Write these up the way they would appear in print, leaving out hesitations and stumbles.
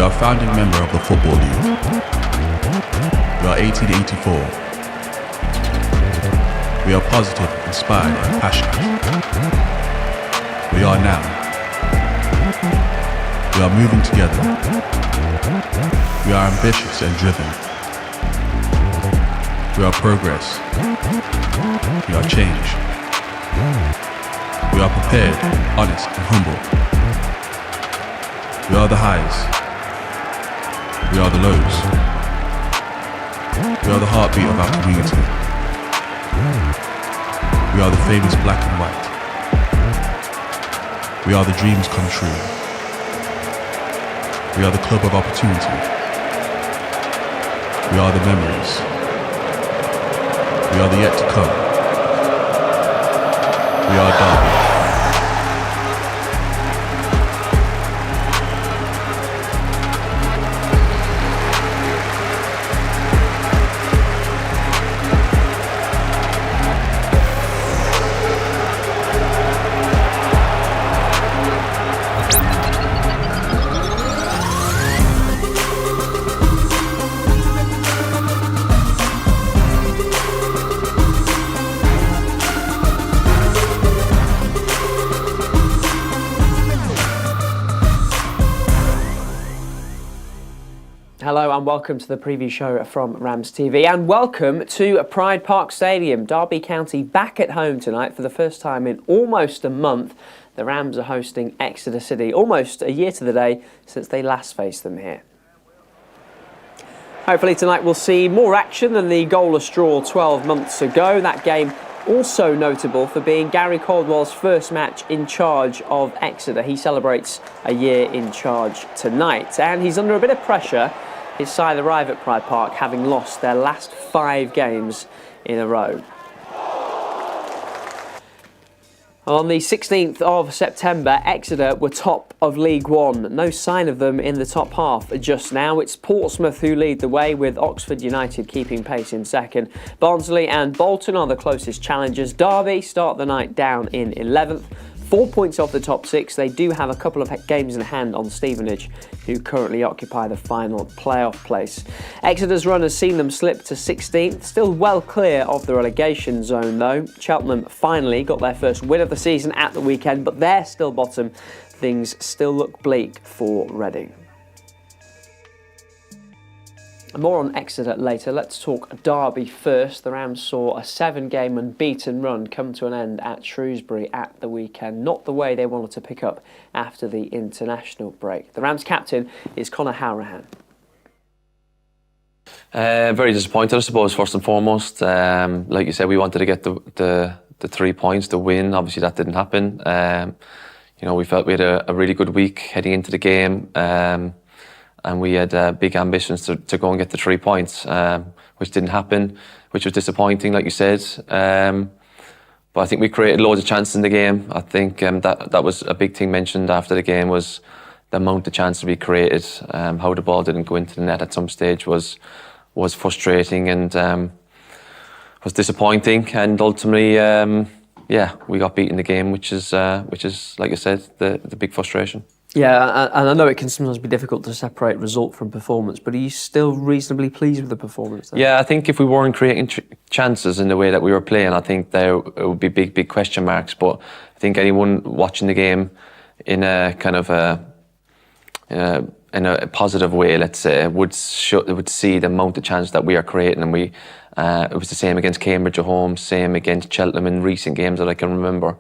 We are a founding member of the Football League. We are 1884. We are positive, inspired and passionate. We are now. We are moving together. We are ambitious and driven. We are progress. We are change. We are prepared, honest and humble. We are the highs. We are the lows. We are the heartbeat of our community. We are the famous black and white. We are the dreams come true. We are the club of opportunity. We are the memories. We are the yet to come. We are Derby. Hello and welcome to the preview show from RamsTV, and welcome to Pride Park Stadium. Derby County back at home tonight for the first time in almost a month. The Rams are hosting Exeter City, almost a year to the day since they last faced them here. Hopefully tonight we'll see more action than the goalless draw 12 months ago. That game also notable for being Gary Caldwell's first match in charge of Exeter. He celebrates a year in charge tonight, and he's under a bit of pressure. His side arrive at Pride Park having lost their last 5 games in a row. On the 16th of September, Exeter were top of League One. No sign of them in the top half just now. It's Portsmouth who lead the way, with Oxford United keeping pace in second. Barnsley and Bolton are the closest challengers. Derby start the night down in 11th. 4 points off the top 6. They do have a couple of games in hand on Stevenage, who currently occupy the final playoff place. Exeter's run has seen them slip to 16th, still well clear of the relegation zone though. Cheltenham finally got their first win of the season at the weekend, but they're still bottom. Things still look bleak for Reading. More on Exeter later. Let's talk Derby first. The Rams saw a 7-game unbeaten run come to an end at Shrewsbury at the weekend. Not the way they wanted to pick up after the international break. The Rams captain is Conor Hourihane. Very disappointed, I suppose, first and foremost. Like you said, we wanted to get the 3 points, the win. Obviously, that didn't happen. We felt we had a really good week heading into the game. And we had big ambitions to go and get the 3 points, which didn't happen, which was disappointing, like you said. But I think we created loads of chances in the game. I think that was a big thing mentioned after the game, was the amount of chances we created. How the ball didn't go into the net at some stage was frustrating and was disappointing. And ultimately, we got beaten in the game, which is like I said, the big frustration. Yeah, and I know it can sometimes be difficult to separate result from performance, but are you still reasonably pleased with the performance then? Yeah, I think if we weren't creating chances in the way that we were playing, I think there would be big question marks. But I think anyone watching the game in a kind of in a positive way, let's say, would see the amount of chance that we are creating. And it was the same against Cambridge at home, same against Cheltenham in recent games that I can remember.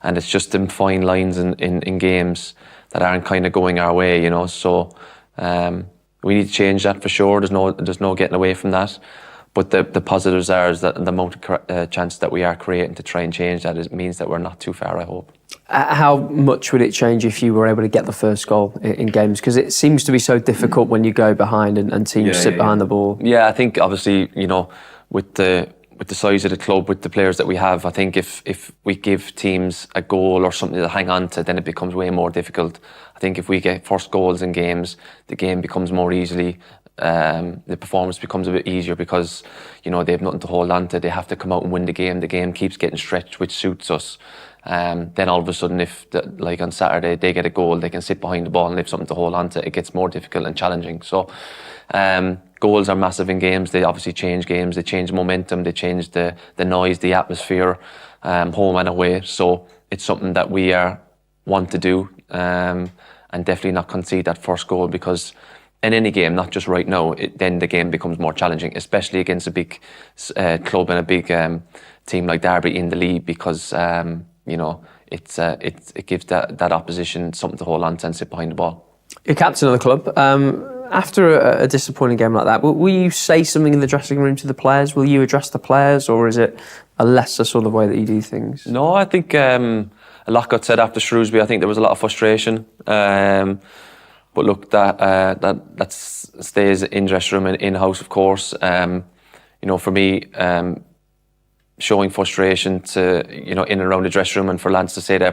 And it's just them fine lines in games that aren't kind of going our way, So we need to change that for sure. There's no getting away from that. But the positives is that the amount of chance that we are creating to try and change that, it means that we're not too far, I hope. How much would it change if you were able to get the first goal in games? Because it seems to be so difficult when you go behind and teams sit behind the ball. Yeah, I think obviously, with the size of the club, with the players that we have, I think if we give teams a goal or something to hang on to, then it becomes way more difficult. I think if we get first goals in games, the game becomes more easily the performance becomes a bit easier because, you know, they have nothing to hold on to. They have to come out and win the game. The game keeps getting stretched, which suits us. Then all of a sudden, if like on Saturday they get a goal, they can sit behind the ball and they have something to hold on to. It gets more difficult and challenging. So goals are massive in games. They obviously change games. They change momentum. They change the noise, the atmosphere, home and away. So it's something that we want to do, and definitely not concede that first goal, because in any game, not just right now, then the game becomes more challenging, especially against a big club and a big team like Derby in the league, because you know, it gives that opposition something to hold on to and sit behind the ball. You're captain of the club. After a disappointing game like that, will you say something in the dressing room to the players? Will you address the players, or is it a lesser sort of way that you do things? No, I think a lot got said after Shrewsbury. I think there was a lot of frustration. But look, that stays in dressing room and in-house, of course. You know, for me, showing frustration to, you know, in and around the dressing room, and for lads to say their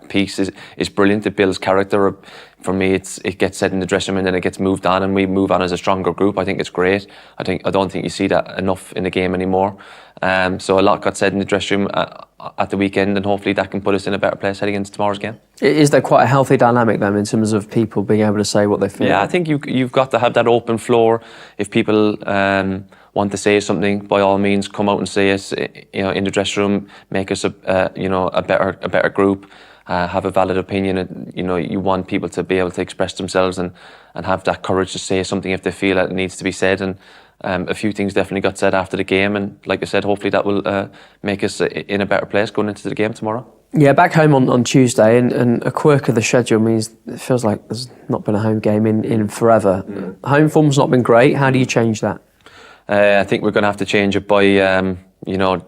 piece is brilliant. It builds character. For me, it gets said in the dressing room and then it gets moved on, and we move on as a stronger group. I think it's great. I don't think you see that enough in the game anymore. So a lot got said in the dressing room at the weekend, and hopefully that can put us in a better place heading into tomorrow's game. Is there quite a healthy dynamic then in terms of people being able to say what they feel? Yeah, I think you've got to have that open floor. If people want to say something, by all means, come out and say it. You know, in the dressing room, make us a better group. Have a valid opinion, and you know, you want people to be able to express themselves and have that courage to say something if they feel that it needs to be said. And a few things definitely got said after the game, and like I said, hopefully that will make us in a better place going into the game tomorrow. Yeah, back home on Tuesday, and a quirk of the schedule means it feels like there's not been a home game in forever. Home form's not been great. How do you change that? I think we're going to have to change it by you know,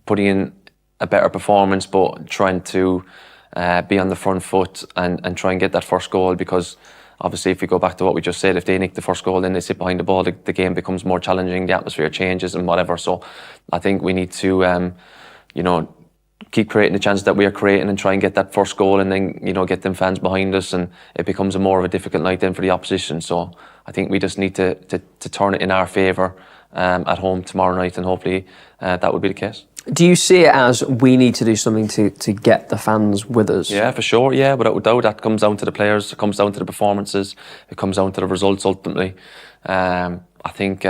putting in a better performance, but trying to be on the front foot and try and get that first goal, because obviously if we go back to what we just said, if they nick the first goal, then they sit behind the ball, the game becomes more challenging, the atmosphere changes and whatever. So I think we need to you know, keep creating the chances that we are creating and try and get that first goal, and then, you know, get them fans behind us, and it becomes more of a difficult night then for the opposition. So I think we just need to turn it in our favour at home tomorrow night, and hopefully that would be the case. Do you see it as we need to do something to get the fans with us? Yeah, for sure. Yeah, without doubt, that comes down to the players. It comes down to the performances. It comes down to the results ultimately. I think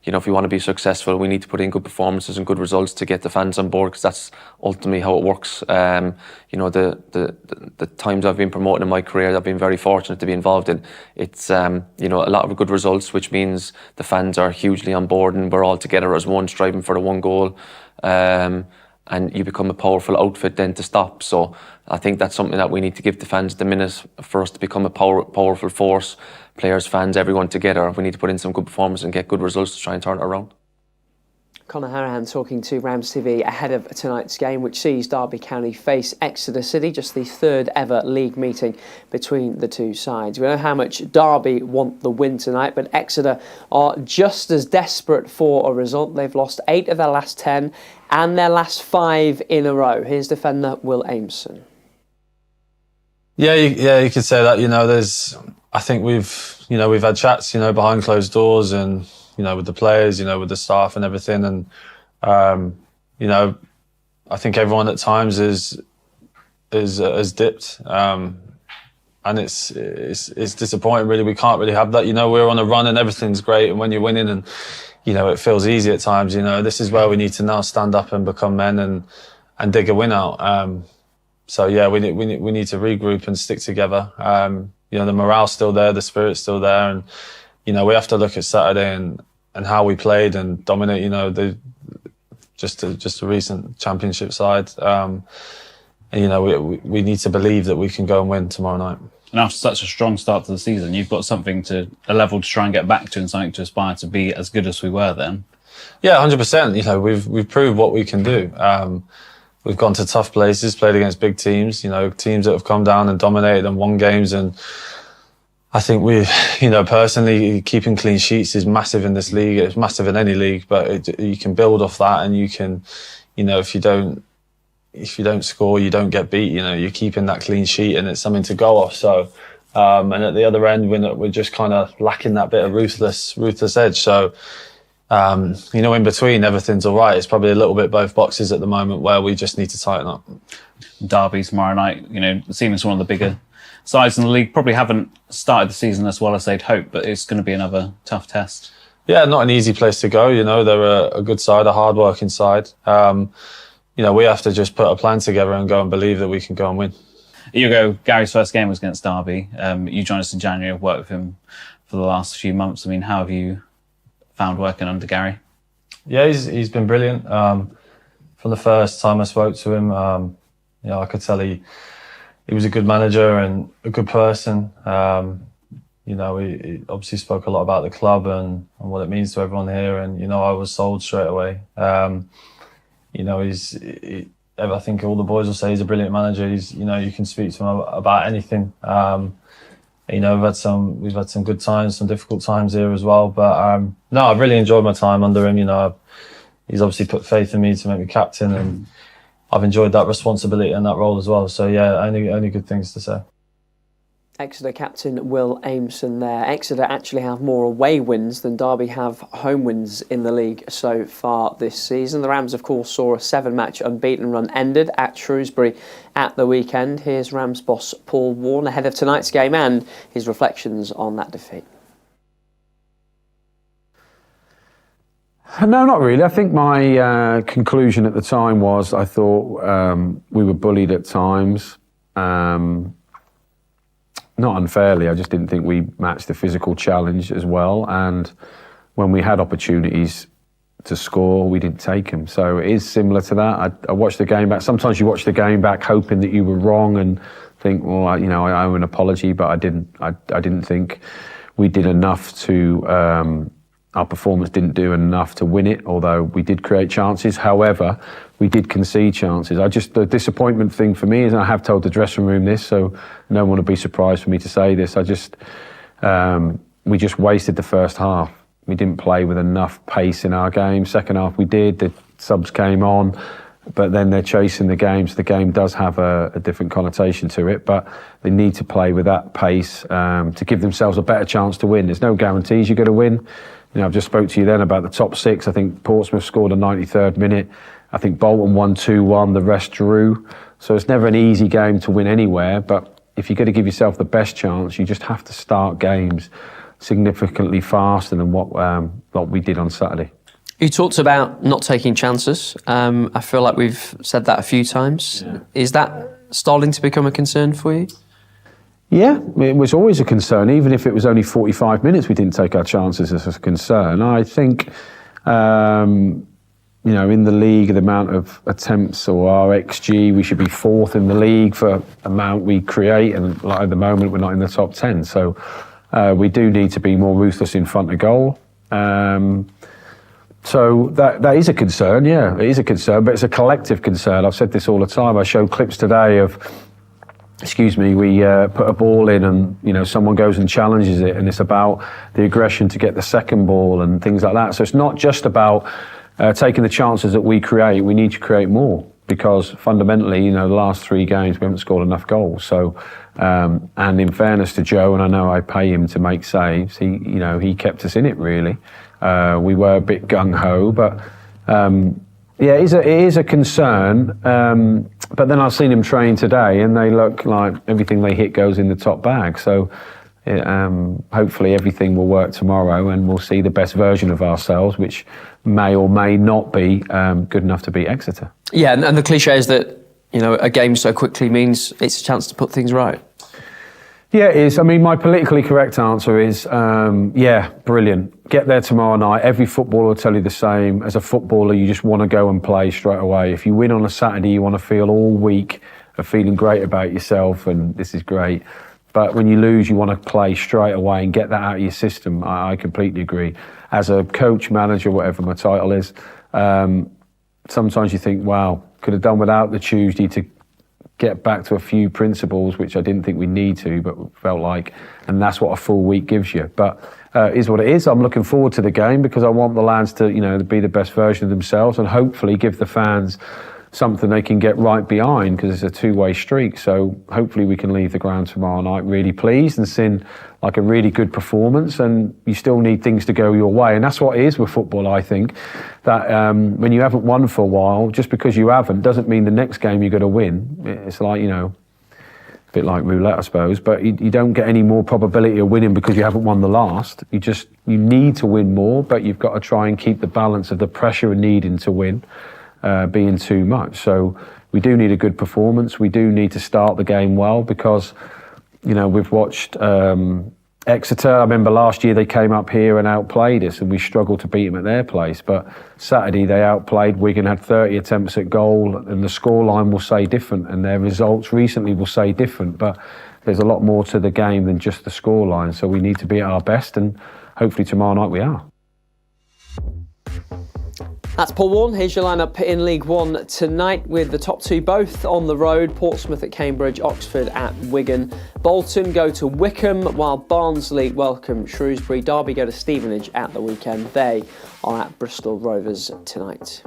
you know, if we want to be successful, we need to put in good performances and good results to get the fans on board, because that's ultimately how it works. You know, the times I've been promoting in my career, I've been very fortunate to be involved in. It's you know, a lot of good results, which means the fans are hugely on board, and we're all together as one, striving for the one goal. And you become a powerful outfit then to stop. So I think that's something that we need to give the fans the minute for us to become a powerful force. Players, fans, everyone together. We need to put in some good performance and get good results to try and turn it around. Conor Hourihane talking to RamsTV ahead of tonight's game, which sees Derby County face Exeter City, just the third ever league meeting between the two sides. We know how much Derby want the win tonight, but Exeter are just as desperate for a result. They've lost 8 of their last 10 and their last 5 in a row. Here's defender Will Aimson. Yeah, you could say that. You know, I think we've had chats, you know, behind closed doors, and you know, with the players, you know, with the staff and everything, and you know, I think everyone at times has dipped, and it's disappointing. Really, we can't really have that. You know, we're on a run and everything's great, and when you're winning, and you know, it feels easy at times. You know, this is where we need to now stand up and become men and dig a win out. So yeah, we need to regroup and stick together. You know, the morale's still there, the spirit's still there, and you know, we have to look at Saturday and how we played and dominate. You know, just a recent championship side, and you know, we need to believe that we can go and win tomorrow night. And after such a strong start to the season, you've got a level to try and get back to, and something to aspire to be as good as we were then. Yeah, 100%. You know, we've proved what we can do. We've gone to tough places, played against big teams, you know, teams that have come down and dominated and won games. And I think you know, personally, keeping clean sheets is massive in this league. It's massive in any league, but you can build off that, and you can, you know, if you don't score, you don't get beat. You know, you're keeping that clean sheet, and it's something to go off. So And at the other end, we're just kind of lacking that bit of ruthless edge. So, in between, everything's all right. It's probably a little bit both boxes at the moment where we just need to tighten up. Derby tomorrow night, seeing as one of the bigger sides in the league, probably haven't started the season as well as they'd hoped, but it's going to be another tough test. Yeah, not an easy place to go. They're a good side, a hard-working side. We have to just put a plan together and go and believe that we can go and win. A year ago, Gary's first game was against Derby. You joined us in January. I've worked with him for the last few months. I mean, how have you found working under Gary? Yeah, he's been brilliant. From the first time I spoke to him, I could tell he was a good manager and a good person. He obviously spoke a lot about the club and what it means to everyone here. And, I was sold straight away. I think all the boys will say he's a brilliant manager. You can speak to him about anything. We've had some good times, some difficult times here as well. But I've really enjoyed my time under him. He's obviously put faith in me to make me captain, and I've enjoyed that responsibility and that role as well. So yeah, only good things to say. Exeter captain Will Aimson there. Exeter actually have more away wins than Derby have home wins in the league so far this season. The Rams, of course, saw a 7-match unbeaten run ended at Shrewsbury at the weekend. Here's Rams boss Paul Warne ahead of tonight's game and his reflections on that defeat. No, not really. I think my conclusion at the time was I thought we were bullied at times. Not unfairly, I just didn't think we matched the physical challenge as well. And when we had opportunities to score, we didn't take them. So it is similar to that. I watched the game back. Sometimes you watch the game back hoping that you were wrong and think, well, I owe an apology, but I didn't. I didn't think we did enough to. Our performance didn't do enough to win it, although we did create chances. However, we did concede chances. The disappointment thing for me is, and I have told the dressing room this, so no one will be surprised for me to say this. We just wasted the first half. We didn't play with enough pace in our game. Second half we did. The subs came on, but then they're chasing the game. So the game does have a different connotation to it, but they need to play with that pace to give themselves a better chance to win. There's no guarantees you're going to win. I've just spoke to you then about the top 6. I think Portsmouth scored a 93rd minute. I think Bolton won 2-1, the rest drew. So it's never an easy game to win anywhere, but if you're going to give yourself the best chance, you just have to start games significantly faster than what we did on Saturday. You talked about not taking chances. I feel like we've said that a few times. Yeah. Is that starting to become a concern for you? Yeah, it was always a concern. Even if it was only 45 minutes, we didn't take our chances as a concern. I think, in the league, the amount of attempts or our XG, we should be 4th in the league for amount we create. And at the moment, we're not in the top 10. So we do need to be more ruthless in front of goal. So that is a concern, yeah, it is a concern, but it's a collective concern. I've said this all the time. I showed clips today of, we put a ball in and, someone goes and challenges it, and it's about the aggression to get the second ball and things like that. So it's not just about taking the chances that we create. We need to create more because fundamentally, the last 3 games we haven't scored enough goals. So, and in fairness to Joe, and I know I pay him to make saves, he kept us in it really. We were a bit gung-ho, but it is a concern. But then I've seen them train today, and they look like everything they hit goes in the top bag. So hopefully everything will work tomorrow, and we'll see the best version of ourselves, which may or may not be good enough to beat Exeter. Yeah, and the cliche is that a game so quickly means it's a chance to put things right. Yeah, it is. I mean, my politically correct answer is, brilliant. Get there tomorrow night. Every footballer will tell you the same. As a footballer, you just want to go and play straight away. If you win on a Saturday, you want to feel all week of feeling great about yourself, and this is great. But when you lose, you want to play straight away and get that out of your system. I completely agree. As a coach, manager, whatever my title is, sometimes you think, wow, could have done without the Tuesday to get back to a few principles, which I didn't think we need to, but felt like, and that's what a full week gives you. But it is what it is. I'm looking forward to the game because I want the lads to, be the best version of themselves and hopefully give the fans something they can get right behind, because it's a two-way streak. So hopefully we can leave the ground tomorrow night really pleased and seeing like a really good performance. And you still need things to go your way, and that's what it is with football. I think that when you haven't won for a while, just because you haven't doesn't mean the next game you're going to win. It's like, you know, a bit like roulette, I suppose, but you don't get any more probability of winning because you haven't won the last. You need to win more, but you've got to try and keep the balance of the pressure and needing to win being too much. So we do need a good performance. We do need to start the game well, because, you know, we've watched Exeter. I remember last year they came up here and outplayed us, and we struggled to beat them at their place. But Saturday they outplayed Wigan, had 30 attempts at goal, and the scoreline will say different, and their results recently will say different. But there's a lot more to the game than just the scoreline. So we need to be at our best, and hopefully tomorrow night we are. That's Paul Warne. Here's your lineup in League One tonight, with the top two both on the road. Portsmouth at Cambridge, Oxford at Wigan. Bolton go to Wickham, while Barnsley welcome Shrewsbury. Derby go to Stevenage at the weekend. They are at Bristol Rovers tonight.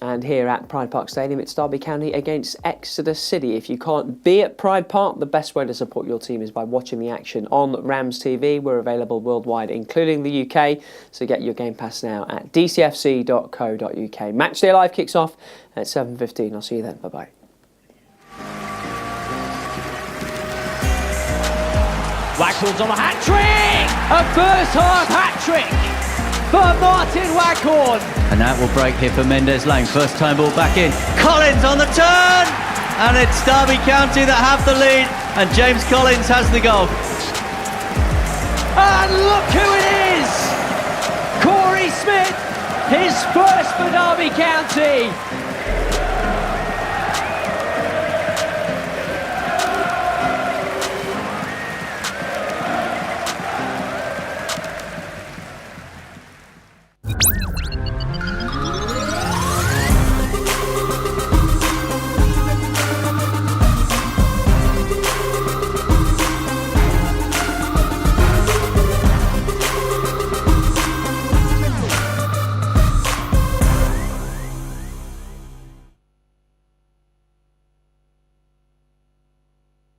And here at Pride Park Stadium, it's Derby County against Exeter City. If you can't be at Pride Park, the best way to support your team is by watching the action on RamsTV. We're available worldwide, including the UK, so get your Game Pass now at dcfc.co.uk. Matchday Live kicks off at 7:15. I'll see you then. Bye-bye. Waghorn's on a hat-trick! A first-half hat-trick for Martin Waghorn. And that will break here for Mendes Lane. First time ball back in. Collins on the turn! And it's Derby County that have the lead. And James Collins has the goal. And look who it is! Corey Smith, his first for Derby County.